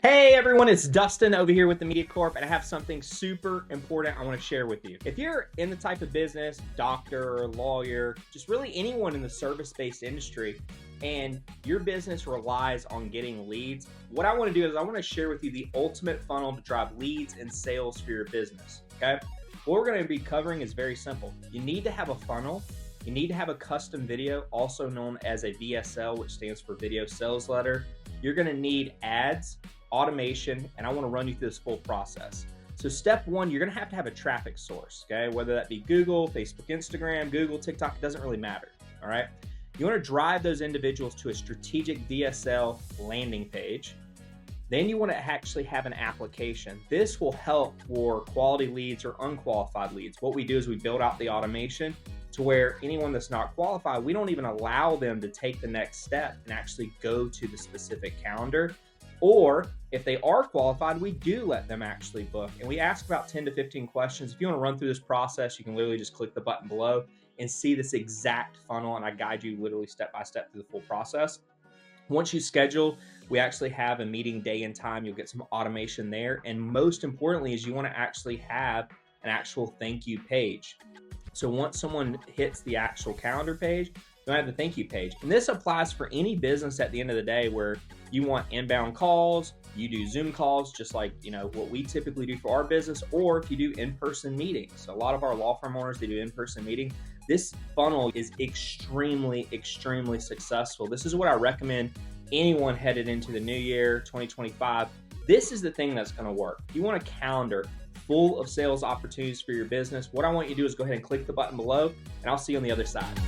Hey everyone, it's Dustin over here with the Media Corp, and I have something super important I want to share with you. If you're in the type of business, doctor, lawyer, just really anyone in the service-based industry, and your business relies on getting leads, what I want to do is I want to share with you the ultimate funnel to drive leads and sales for your business, okay? What we're going to be covering is very simple. You need to have a funnel. You need to have a custom video, also known as a VSL, which stands for Video Sales Letter. You're going to need ads, automation, and I want to run you through this full process. So step one, you're going to have a traffic source, okay? Whether that be Google, Facebook, Instagram, Google, TikTok, it doesn't really matter, all right? You want to drive those individuals to a strategic VSL landing page. Then you want to actually have an application. This will help for quality leads or unqualified leads. What we do is we build out the automation to where anyone that's not qualified, we don't even allow them to take the next step and actually go to the specific calendar. Or if they are qualified, we do let them actually book. And we ask about 10 to 15 questions. If you want to run through this process, you can literally just click the button below and see this exact funnel. And I guide you literally step by step through the full process. Once you schedule, we actually have a meeting day and time. You'll get some automation there. And most importantly is you want to actually have an actual thank you page. So once someone hits the actual calendar page, you'll have the thank you page. And this applies for any business at the end of the day where you want inbound calls, you do Zoom calls, just like what we typically do for our business, or if you do in-person meetings. So a lot of our law firm owners, they do in-person meetings. This funnel is extremely, extremely successful. This is what I recommend anyone headed into the new year, 2025. This is the thing that's going to work. If you want a calendar full of sales opportunities for your business, what I want you to do is go ahead and click the button below, and I'll see you on the other side.